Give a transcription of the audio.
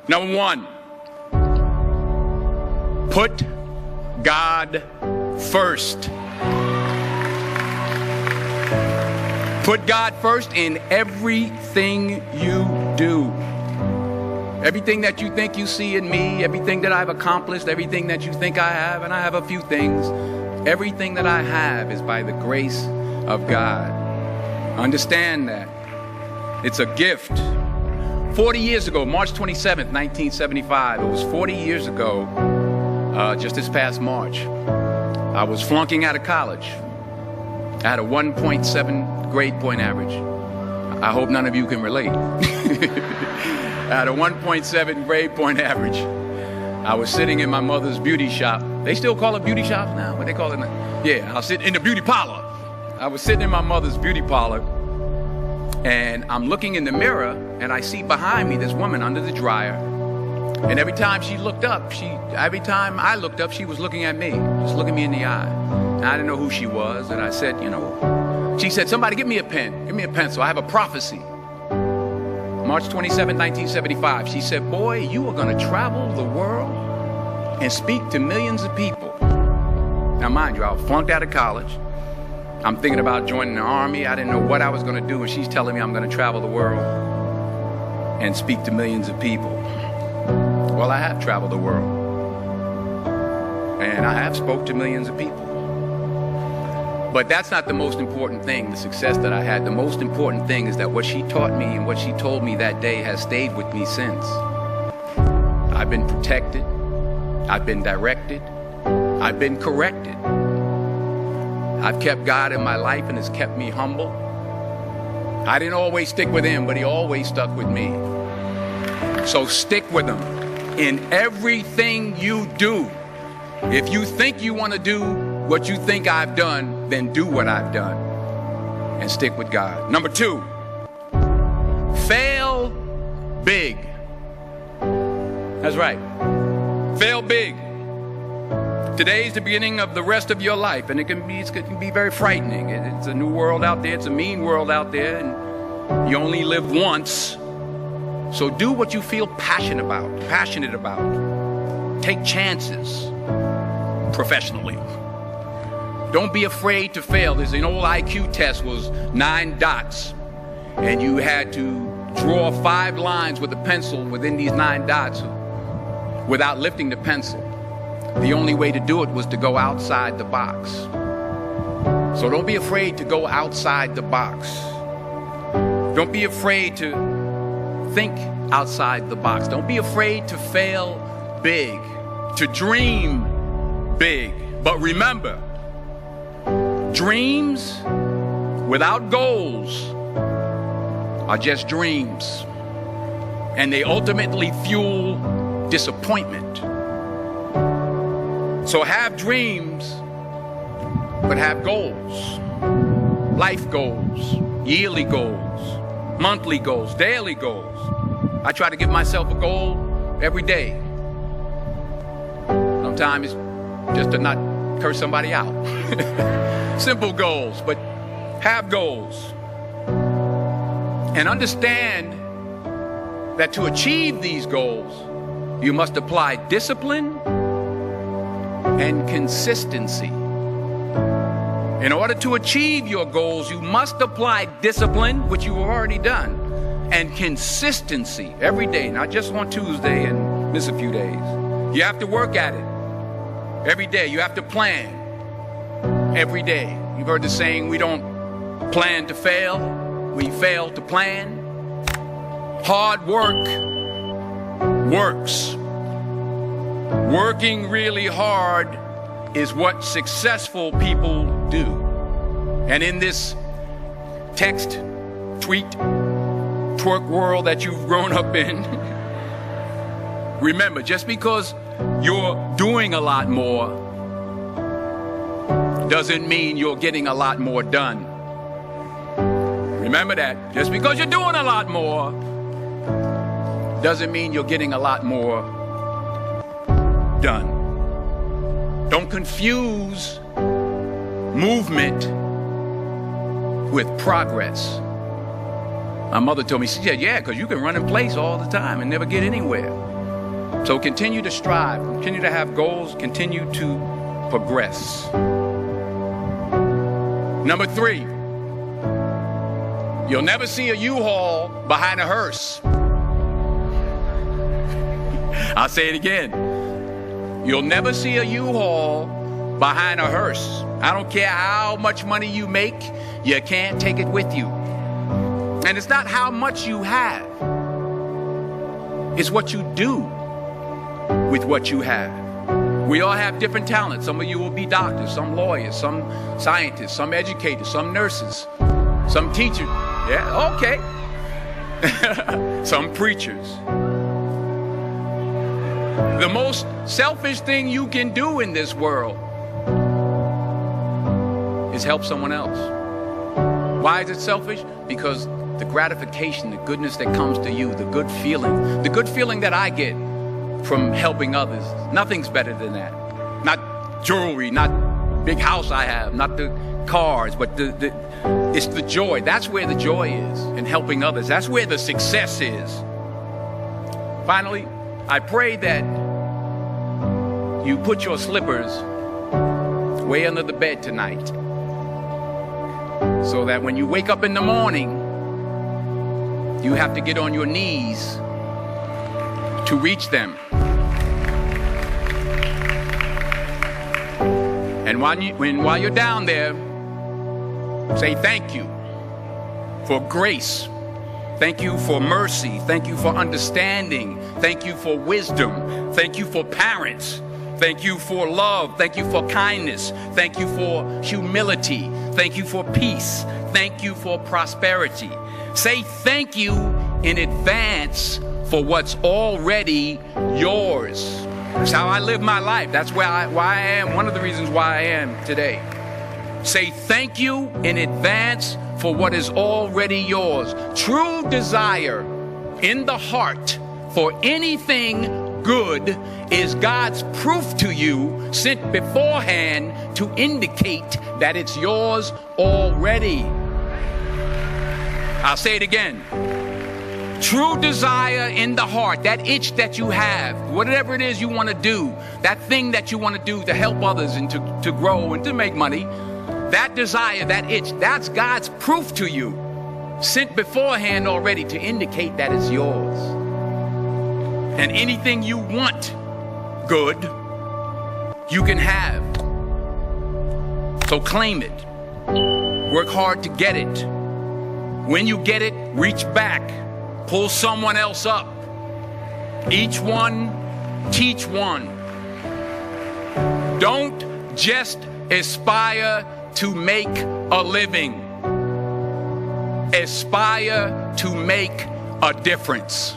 Number one, put God first. Put God first in everything you do. Everything that you think you see in me, everything that I've accomplished, everything that you think I have, and I have a few things, everything that I have is by the grace of God. Understand that. It's a gift. 40 years ago, March 27th, 1975, it was 40 years ago, just this past March, I was flunking out of college. I had a 1.7 grade point average. I hope none of you can relate. I had a 1.7 grade point average. I was sitting in my mother's beauty shop. They still call it beauty shops now? What they call it now? Yeah, I was sitting in the beauty parlor. I was sitting in my mother's beauty parlor, and I'm looking in the mirror, and I see behind me this woman under the dryer. And every time she looked up, every time I looked up, she was looking at me, just looking me in the eye. And I didn't know who she was, and I said, she said, somebody give me a pen, give me a pencil, I have a prophecy. March 27, 1975, she said, boy, you are going to travel the world and speak to millions of people. Now, mind you, I was flunked out of college. I'm thinking about joining the army. I didn't know what I was going to do, and she's telling me I'm going to travel the world and speak to millions of people. Well, I have traveled the world, and I have spoke to millions of people. But that's not the most important thing, the success that I had. The most important thing is that what she taught me and what she told me that day has stayed with me since. I've been protected. I've been directed. I've been corrected. I've kept God in my life, and it's kept me humble. I didn't always stick with him, but he always stuck with me. So stick with him in everything you do. If you think you want to do what you think I've done, then do what I've done and stick with God. Number two, fail big. That's right. Fail big. Today's the beginning of the rest of your life, and it can be very frightening. It's a new world out there. It's a mean world out there, and you only live once. So do what you feel passionate about. Take chances professionally. Don't be afraid to fail. There's an old IQ test, was 9 dots, and you had to draw 5 lines with a pencil within these 9 dots without lifting the pencil. The only way to do it was to go outside the box. So don't be afraid to go outside the box. Don't be afraid to think outside the box. Don't be afraid to fail big, to dream big. But remember, dreams without goals are just dreams, and they ultimately fuel disappointment. So have dreams, but have goals. Life goals, yearly goals, monthly goals, daily goals. I try to give myself a goal every day. Sometimes it's just to not curse somebody out. Simple goals, but have goals. And understand that to achieve these goals, you must apply discipline and consistency. In order to achieve your goals, you must apply discipline, which you've already done, and consistency every day, not just on Tuesday and miss a few days. You have to work at it every day. You have to plan every day. You've heard the saying, we don't plan to fail, we fail to plan. Hard work works. Working really hard is what successful people do. And in this text, tweet, twerk world that you've grown up in, remember, just because you're doing a lot more doesn't mean you're getting a lot more done. Remember that. Just because you're doing a lot more doesn't mean you're getting a lot more done. Don't confuse movement with progress. My mother told me, she said, yeah, because you can run in place all the time and never get anywhere. So continue to strive, continue to have goals, continue to progress. Number 3, you'll never see a U-Haul behind a hearse. I'll say it again. You'll never see a U-Haul behind a hearse. I don't care how much money you make, you can't take it with you. And it's not how much you have. It's what you do with what you have. We all have different talents. Some of you will be doctors, some lawyers, some scientists, some educators, some nurses, some teachers. Yeah, okay. Some preachers. The most selfish thing you can do in this world is help someone else. Why is it selfish? Because the gratification, the goodness that comes to you, the good feeling that I get from helping others, nothing's better than that. Not jewelry, not big house I have, not the cars, but it's the joy. That's where the joy is, in helping others. That's where the success is. Finally, I pray that you put your slippers way under the bed tonight, so that when you wake up in the morning, you have to get on your knees to reach them. And while you're down there, say thank you for grace. Thank you for mercy. Thank you for understanding. Thank you for wisdom. Thank you for parents. Thank you for love. Thank you for kindness. Thank you for humility. Thank you for peace. Thank you for prosperity. Say thank you in advance for what's already yours. That's how I live my life. That's why I am. One of the reasons why I am today. Say thank you in advance for what is already yours. True desire in the heart for anything good is God's proof to you, sent beforehand to indicate that it's yours already. I'll say it again. True desire in the heart, that itch that you have, whatever it is you want to do, that thing that you want to do to help others and to grow and to make money, that desire, that itch, that's God's proof to you, sent beforehand already to indicate that it's yours. And anything you want good, you can have. So claim it. Work hard to get it. When you get it, reach back. Pull someone else up. Each one, teach one. Don't just aspire to make a living. Aspire to make a difference.